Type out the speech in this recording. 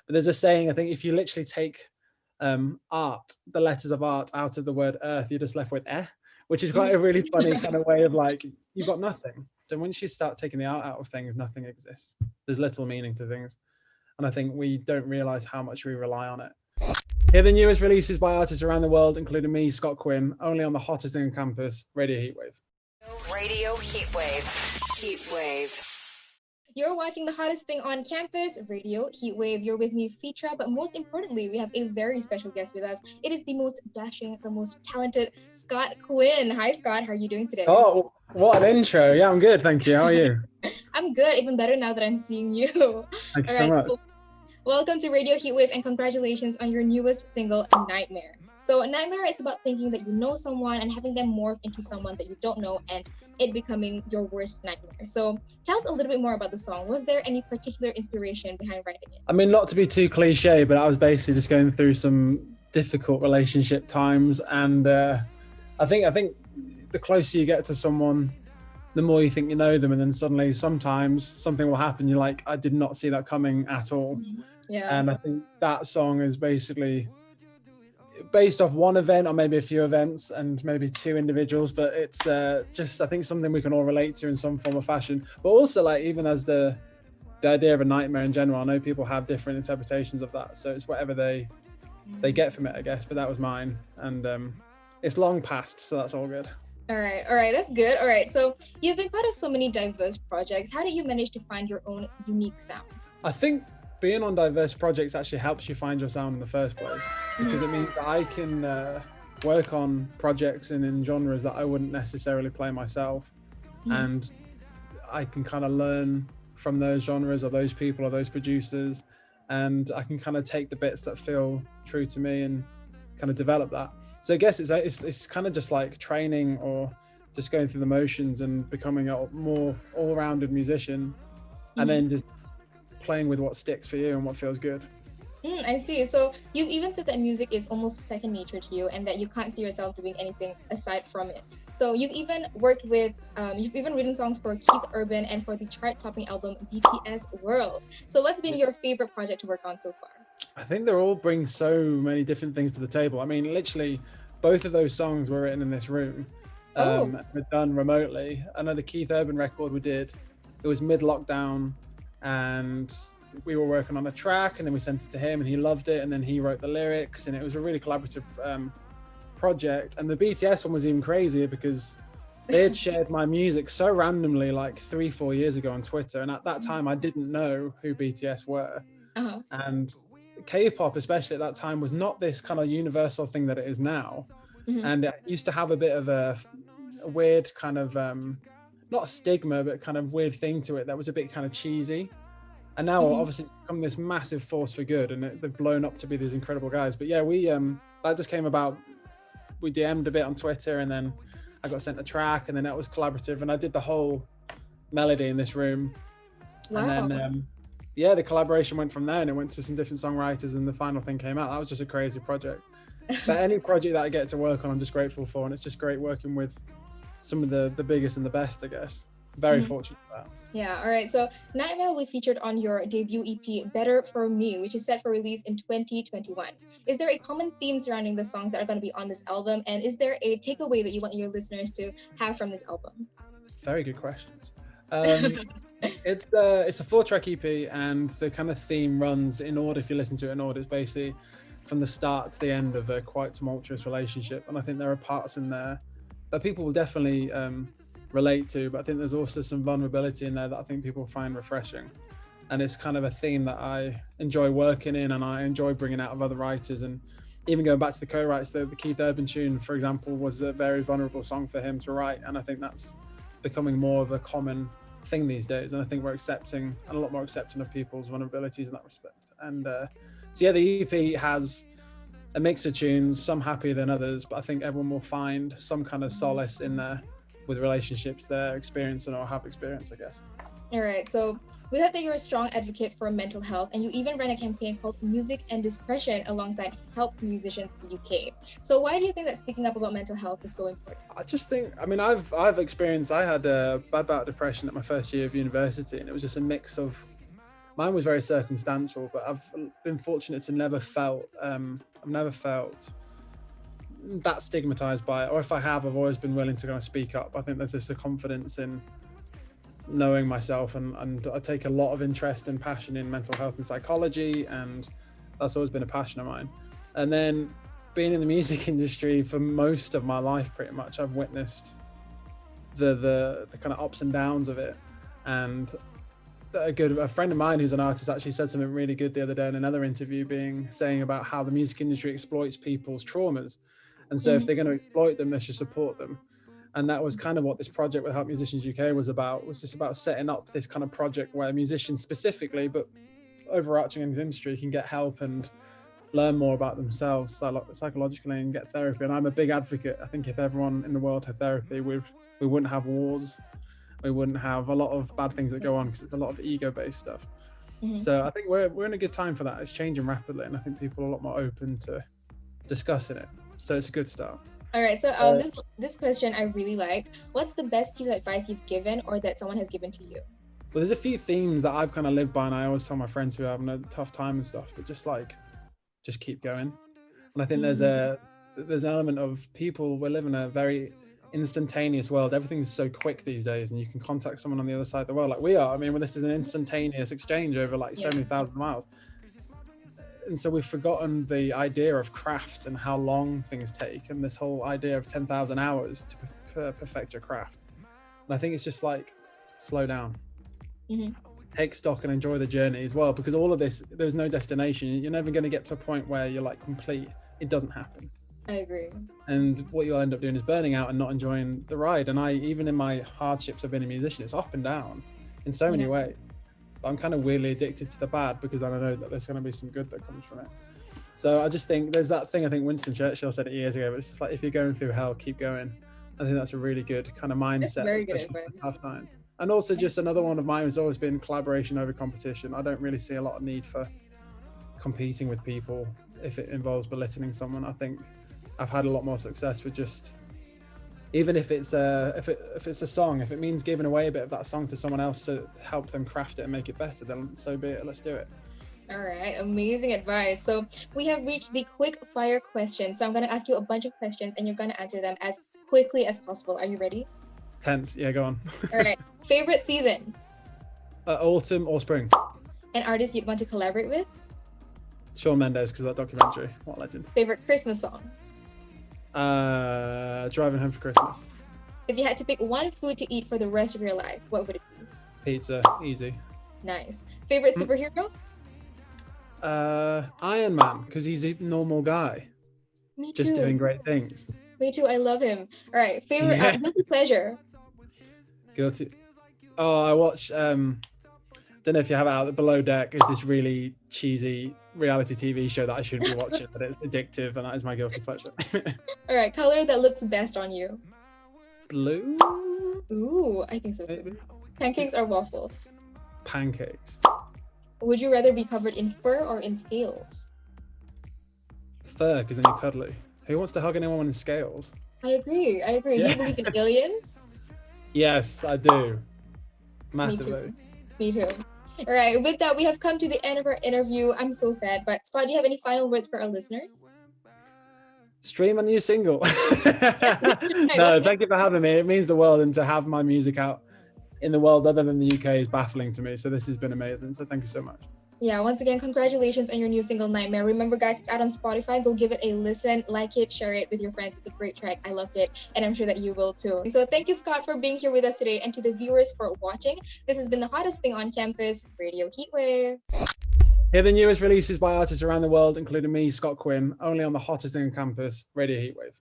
But there's a saying, I think, if you literally take art, the letters of art out of the word earth, you're just left with eh, which is quite a really funny kind of way of like, you've got nothing. So once you start taking the art out of things, nothing exists. There's little meaning to things. And I think we don't realize how much we rely on it. Here are the newest releases by artists around the world, including me, Scott Quinn, only on the hottest thing on campus, Radio Heatwave. Radio Heatwave. Heatwave. You're watching the hottest thing on campus, Radio Heatwave. You're with me, Fitra, but most importantly, we have a very special guest with us. It is the most dashing, the most talented Scott Quinn. Hi, Scott. How are you doing today? Oh, what an intro. Yeah, I'm good. Thank you. How are you? I'm good. Even better now that I'm seeing you. Thanks so much. So welcome to Radio Heatwave and congratulations on your newest single, Nightmare. So Nightmare is about thinking that you know someone and having them morph into someone that you don't know and it becoming your worst nightmare. So tell us a little bit more about the song. Was there any particular inspiration behind writing it? I mean, not to be too cliche, but I was basically just going through some difficult relationship times. And I think the closer you get to someone, the more you think you know them. And then suddenly sometimes something will happen. You're like, I did not see that coming at all. Yeah. And I think that song is basically based off one event or maybe a few events and maybe two individuals, but it's just, I think, something we can all relate to in some form or fashion. But also, like, even as the idea of a nightmare in general, I know people have different interpretations of that, so it's whatever they get from it, I guess. But that was mine, and it's long past, so that's all good. All right, that's good. All right, so you've been part of so many diverse projects. How did you manage to find your own unique sound? I think being on diverse projects actually helps you find your sound in the first place, because it means that I can work on projects and in genres that I wouldn't necessarily play myself, and I can kind of learn from those genres or those people or those producers, and I can kind of take the bits that feel true to me and kind of develop that. So I guess it's kind of just like training or just going through the motions and becoming a more all-rounded musician, and then just playing with what sticks for you and what feels good. I see. So you've even said that music is almost second nature to you and that you can't see yourself doing anything aside from it. So you've even written songs for Keith Urban and for the chart-topping album BTS World. So what's been your favorite project to work on so far? I think they all bring so many different things to the table. I mean, literally, both of those songs were written in this room. They're done remotely. Another Keith Urban record we did, it was mid-lockdown, and we were working on a track, and then we sent it to him and he loved it, and then he wrote the lyrics, and it was a really collaborative project. And the BTS one was even crazier because they had shared my music so randomly like 3-4 years ago on Twitter, and at that time I didn't know who BTS were. And K-pop, especially at that time, was not this kind of universal thing that it is now. And it used to have a bit of a weird kind of not a stigma, but kind of weird thing to it that was a bit kind of cheesy. And now obviously it's become this massive force for good, and they've blown up to be these incredible guys. But yeah, we that just came about. We DM'd a bit on Twitter, and then I got sent a track, and then that was collaborative, and I did the whole melody in this room. Wow. And then the collaboration went from there, and it went to some different songwriters, and the final thing came out. That was just a crazy project. But any project that I get to work on, I'm just grateful for, and it's just great working with some of the biggest and the best, I guess. Very fortunate for that. Yeah, all right. So Nightmare will be featured on your debut EP, Better For Me, which is set for release in 2021. Is there a common theme surrounding the songs that are going to be on this album? And is there a takeaway that you want your listeners to have from this album? Very good questions. It's a 4-track EP, and the kind of theme runs in order. If you listen to it in order, it's basically from the start to the end of a quite tumultuous relationship. And I think there are parts in there that people will definitely relate to, but I think there's also some vulnerability in there that I think people find refreshing. And it's kind of a theme that I enjoy working in, and I enjoy bringing out of other writers. And even going back to the co-writes, the Keith Urban tune, for example, was a very vulnerable song for him to write. And I think that's becoming more of a common thing these days. And I think we're accepting, and a lot more accepting of people's vulnerabilities in that respect. And so yeah, the EP has a mix of tunes, some happier than others, but I think everyone will find some kind of solace in there with relationships they're experiencing or have experienced, I guess. All right, so we heard that you're a strong advocate for mental health, and you even ran a campaign called Music and Depression alongside Help Musicians UK. So why do you think that speaking up about mental health is so important? I just think, I mean, I've experienced, I had a bad bout of depression at my first year of university, and it was just a mix of Mine was very circumstantial, but I've been fortunate to I've never felt that stigmatized by it, or if I have, I've always been willing to kind of speak up. I think there's just a confidence in knowing myself, and I take a lot of interest and passion in mental health and psychology, and that's always been a passion of mine. And then being in the music industry for most of my life, pretty much, I've witnessed the kind of ups and downs of it. And a friend of mine who's an artist actually said something really good the other day in another interview, saying about how the music industry exploits people's traumas, and so if they're going to exploit them, they should support them. And that was kind of what this project with Help Musicians UK was about. Was just about setting up this kind of project where musicians specifically, but overarching in the industry, can get help and learn more about themselves psychologically and get therapy. And I'm a big advocate. I think if everyone in the world had therapy, we wouldn't have wars. We wouldn't have a lot of bad things that go on, because it's a lot of ego-based stuff. So I think we're in a good time for that. It's changing rapidly, and I think people are a lot more open to discussing it. So it's a good start. All right, so this question I really like. What's the best piece of advice you've given or that someone has given to you? Well, there's a few themes that I've kind of lived by, and I always tell my friends who are having a tough time and stuff, but just keep going. And I think there's an element of people, we're living a very instantaneous world. Everything's so quick these days, and you can contact someone on the other side of the world like we are. I mean, this is an instantaneous exchange over so many thousand miles. And so we've forgotten the idea of craft and how long things take, and this whole idea of 10,000 hours to perfect your craft. And I think it's just slow down, take stock and enjoy the journey as well, because all of this, there's no destination. You're never going to get to a point where you're complete. It doesn't happen. I agree. And what you'll end up doing is burning out and not enjoying the ride. And even in my hardships of being a musician, it's up and down in so many ways. I'm kind of weirdly addicted to the bad, because I know that there's going to be some good that comes from it. So I just think there's that thing, I think Winston Churchill said it years ago, but it's just if you're going through hell, keep going. I think that's a really good kind of mindset. That's very good advice. Tough times. And also just another one of mine has always been collaboration over competition. I don't really see a lot of need for competing with people if it involves belittling someone. I think I've had a lot more success with just, even if it's a song, if it means giving away a bit of that song to someone else to help them craft it and make it better, then so be it. Let's do it. All right, amazing advice. So we have reached the quick fire question. So I'm going to ask you a bunch of questions, and you're going to answer them as quickly as possible. Are you ready? Tense. Yeah, go on. All right. Favorite season? Autumn or spring. An artist you'd want to collaborate with? Shawn Mendes, because of that documentary. What a legend. Favorite Christmas song? Driving Home for Christmas. If you had to pick one food to eat for the rest of your life, what would it be? Pizza. Easy. Nice. Favorite superhero? Iron Man, because he's a normal guy. Me too. Just doing great things. Me too. I love him. All right. Favorite guilty pleasure? Guilty. Oh, I watch. Don't know if you have it out. Below Deck is this really cheesy reality TV show that I shouldn't be watching, but it's addictive, and that is my guilty pleasure. All right. Color that looks best on you? Blue. Ooh, I think so too. Maybe. Pancakes or waffles? Pancakes. Would you rather be covered in fur or in scales? Fur, because then you're cuddly. Who wants to hug anyone in scales? I agree. Do you believe in aliens? Yes, I do. Massively. Me too. All right. With that, we have come to the end of our interview. I'm so sad, but Scott, do you have any final words for our listeners? Stream a new single. No, thank you for having me. It means the world, and to have my music out in the world other than the UK is baffling to me. So this has been amazing. So thank you so much. Yeah, once again, congratulations on your new single, Nightmare. Remember, guys, it's out on Spotify. Go give it a listen, like it, share it with your friends. It's a great track. I loved it, and I'm sure that you will too. So thank you, Scott, for being here with us today, and to the viewers for watching. This has been the hottest thing on campus, Radio Heatwave. Hear the newest releases by artists around the world, including me, Scott Quinn, only on the hottest thing on campus, Radio Heatwave.